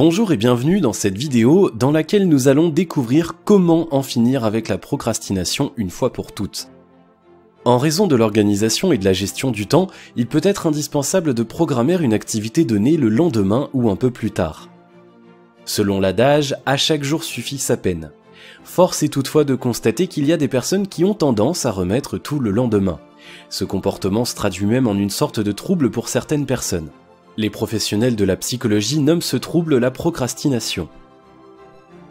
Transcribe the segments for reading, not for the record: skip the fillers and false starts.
Bonjour et bienvenue dans cette vidéo dans laquelle nous allons découvrir comment en finir avec la procrastination une fois pour toutes. En raison de l'organisation et de la gestion du temps, il peut être indispensable de programmer une activité donnée le lendemain ou un peu plus tard. Selon l'adage, à chaque jour suffit sa peine. Force est toutefois de constater qu'il y a des personnes qui ont tendance à remettre tout le lendemain. Ce comportement se traduit même en une sorte de trouble pour certaines personnes. Les professionnels de la psychologie nomment ce trouble la procrastination.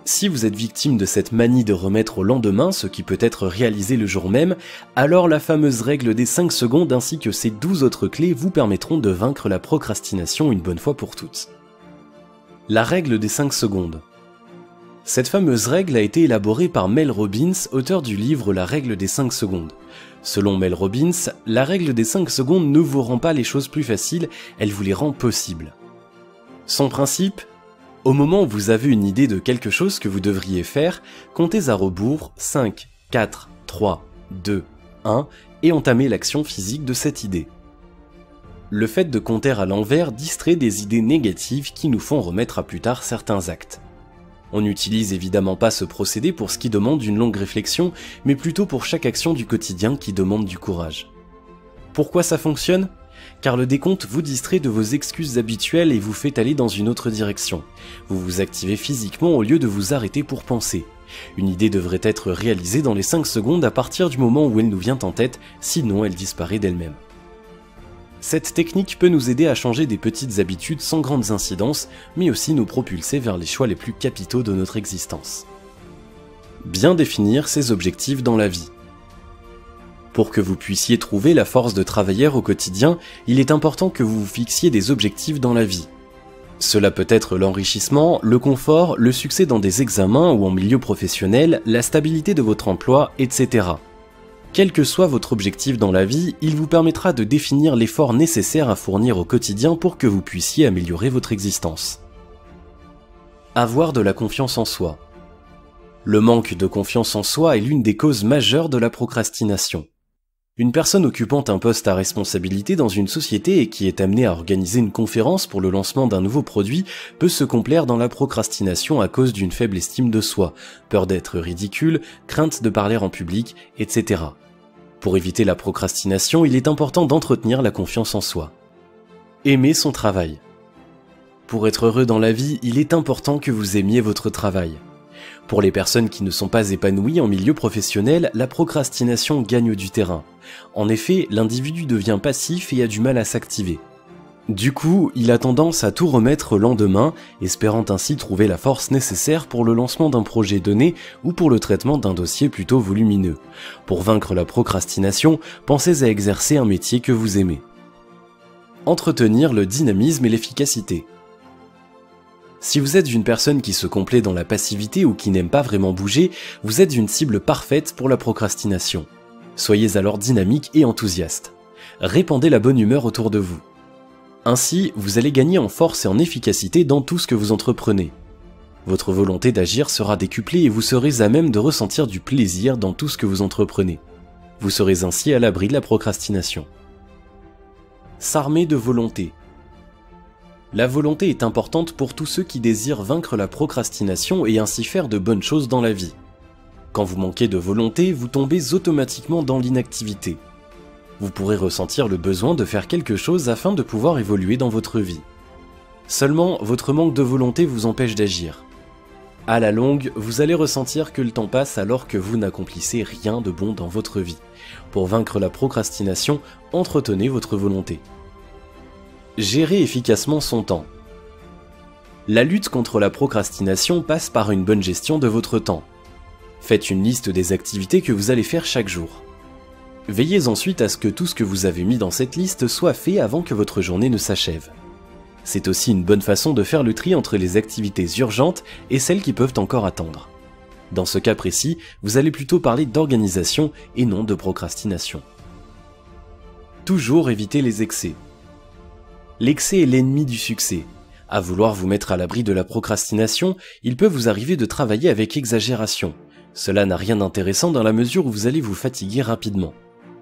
Si vous êtes victime de cette manie de remettre au lendemain ce qui peut être réalisé le jour même, alors la fameuse règle des 5 secondes ainsi que ces 12 autres clés vous permettront de vaincre la procrastination une bonne fois pour toutes. La règle des 5 secondes. Cette fameuse règle a été élaborée par Mel Robbins, auteur du livre La règle des 5 secondes. Selon Mel Robbins, la règle des 5 secondes ne vous rend pas les choses plus faciles, elle vous les rend possibles. Son principe ? Au moment où vous avez une idée de quelque chose que vous devriez faire, comptez à rebours 5, 4, 3, 2, 1 et entamez l'action physique de cette idée. Le fait de compter à l'envers distrait des idées négatives qui nous font remettre à plus tard certains actes. On n'utilise évidemment pas ce procédé pour ce qui demande une longue réflexion, mais plutôt pour chaque action du quotidien qui demande du courage. Pourquoi ça fonctionne ? Car le décompte vous distrait de vos excuses habituelles et vous fait aller dans une autre direction. Vous vous activez physiquement au lieu de vous arrêter pour penser. Une idée devrait être réalisée dans les 5 secondes à partir du moment où elle nous vient en tête, sinon elle disparaît d'elle-même. Cette technique peut nous aider à changer des petites habitudes sans grandes incidences, mais aussi nous propulser vers les choix les plus capitaux de notre existence. Bien définir ses objectifs dans la vie. Pour que vous puissiez trouver la force de travailler au quotidien, il est important que vous vous fixiez des objectifs dans la vie. Cela peut être l'enrichissement, le confort, le succès dans des examens ou en milieu professionnel, la stabilité de votre emploi, etc. Quel que soit votre objectif dans la vie, il vous permettra de définir l'effort nécessaire à fournir au quotidien pour que vous puissiez améliorer votre existence. Avoir de la confiance en soi. Le manque de confiance en soi est l'une des causes majeures de la procrastination. Une personne occupant un poste à responsabilité dans une société et qui est amenée à organiser une conférence pour le lancement d'un nouveau produit peut se complaire dans la procrastination à cause d'une faible estime de soi, peur d'être ridicule, crainte de parler en public, etc. Pour éviter la procrastination, il est important d'entretenir la confiance en soi. Aimer son travail. Pour être heureux dans la vie, il est important que vous aimiez votre travail. Pour les personnes qui ne sont pas épanouies en milieu professionnel, la procrastination gagne du terrain. En effet, l'individu devient passif et a du mal à s'activer. Du coup, il a tendance à tout remettre au lendemain, espérant ainsi trouver la force nécessaire pour le lancement d'un projet donné ou pour le traitement d'un dossier plutôt volumineux. Pour vaincre la procrastination, pensez à exercer un métier que vous aimez. Entretenir le dynamisme et l'efficacité. Si vous êtes une personne qui se complaît dans la passivité ou qui n'aime pas vraiment bouger, vous êtes une cible parfaite pour la procrastination. Soyez alors dynamique et enthousiaste. Répandez la bonne humeur autour de vous. Ainsi, vous allez gagner en force et en efficacité dans tout ce que vous entreprenez. Votre volonté d'agir sera décuplée et vous serez à même de ressentir du plaisir dans tout ce que vous entreprenez. Vous serez ainsi à l'abri de la procrastination. S'armer de volonté. La volonté est importante pour tous ceux qui désirent vaincre la procrastination et ainsi faire de bonnes choses dans la vie. Quand vous manquez de volonté, vous tombez automatiquement dans l'inactivité. Vous pourrez ressentir le besoin de faire quelque chose afin de pouvoir évoluer dans votre vie. Seulement, votre manque de volonté vous empêche d'agir. À la longue, vous allez ressentir que le temps passe alors que vous n'accomplissez rien de bon dans votre vie. Pour vaincre la procrastination, entretenez votre volonté. Gérer efficacement son temps. La lutte contre la procrastination passe par une bonne gestion de votre temps. Faites une liste des activités que vous allez faire chaque jour. Veillez ensuite à ce que tout ce que vous avez mis dans cette liste soit fait avant que votre journée ne s'achève. C'est aussi une bonne façon de faire le tri entre les activités urgentes et celles qui peuvent encore attendre. Dans ce cas précis, vous allez plutôt parler d'organisation et non de procrastination. Toujours éviter les excès. L'excès est l'ennemi du succès. À vouloir vous mettre à l'abri de la procrastination, il peut vous arriver de travailler avec exagération. Cela n'a rien d'intéressant dans la mesure où vous allez vous fatiguer rapidement.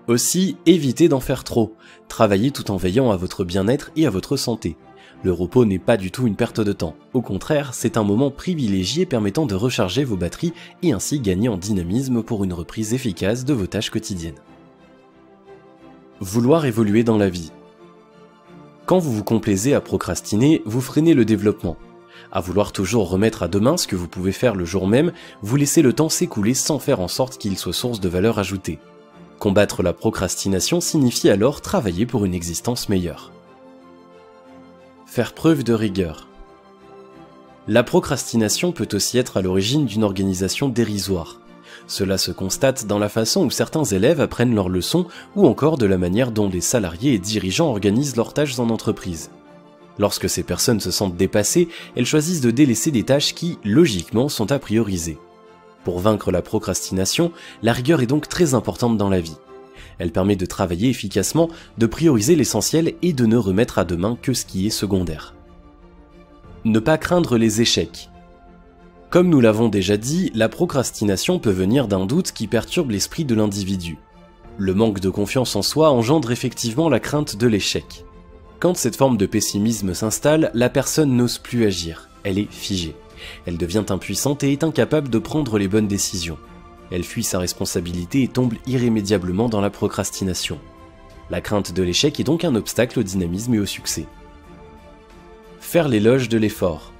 Aussi, évitez d'en faire trop. Travaillez tout en veillant à votre bien-être et à votre santé. Le repos n'est pas du tout une perte de temps. Au contraire, c'est un moment privilégié permettant de recharger vos batteries et ainsi gagner en dynamisme pour une reprise efficace de vos tâches quotidiennes. Vouloir évoluer dans la vie. Quand vous vous complaisez à procrastiner, vous freinez le développement. À vouloir toujours remettre à demain ce que vous pouvez faire le jour même, vous laissez le temps s'écouler sans faire en sorte qu'il soit source de valeur ajoutée. Combattre la procrastination signifie alors travailler pour une existence meilleure. Faire preuve de rigueur. La procrastination peut aussi être à l'origine d'une organisation dérisoire. Cela se constate dans la façon où certains élèves apprennent leurs leçons ou encore de la manière dont les salariés et dirigeants organisent leurs tâches en entreprise. Lorsque ces personnes se sentent dépassées, elles choisissent de délaisser des tâches qui, logiquement, sont à prioriser. Pour vaincre la procrastination, la rigueur est donc très importante dans la vie. Elle permet de travailler efficacement, de prioriser l'essentiel et de ne remettre à demain que ce qui est secondaire. Ne pas craindre les échecs. Comme nous l'avons déjà dit, la procrastination peut venir d'un doute qui perturbe l'esprit de l'individu. Le manque de confiance en soi engendre effectivement la crainte de l'échec. Quand cette forme de pessimisme s'installe, la personne n'ose plus agir, elle est figée. Elle devient impuissante et est incapable de prendre les bonnes décisions. Elle fuit sa responsabilité et tombe irrémédiablement dans la procrastination. La crainte de l'échec est donc un obstacle au dynamisme et au succès. Faire l'éloge de l'effort.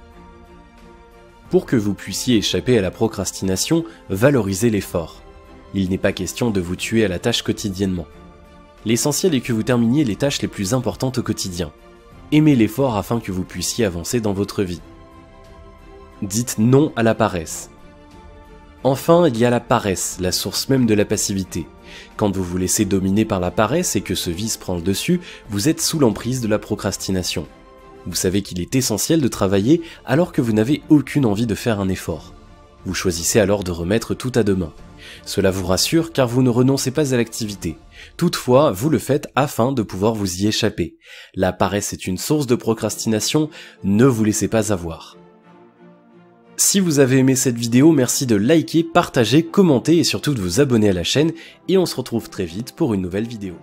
Pour que vous puissiez échapper à la procrastination, valorisez l'effort. Il n'est pas question de vous tuer à la tâche quotidiennement. L'essentiel est que vous terminiez les tâches les plus importantes au quotidien. Aimez l'effort afin que vous puissiez avancer dans votre vie. Dites non à la paresse. Enfin, il y a la paresse, la source même de la passivité. Quand vous vous laissez dominer par la paresse et que ce vice prend le dessus, vous êtes sous l'emprise de la procrastination. Vous savez qu'il est essentiel de travailler alors que vous n'avez aucune envie de faire un effort. Vous choisissez alors de remettre tout à demain. Cela vous rassure car vous ne renoncez pas à l'activité. Toutefois, vous le faites afin de pouvoir vous y échapper. La paresse est une source de procrastination, ne vous laissez pas avoir. Si vous avez aimé cette vidéo, merci de liker, partager, commenter et surtout de vous abonner à la chaîne et on se retrouve très vite pour une nouvelle vidéo.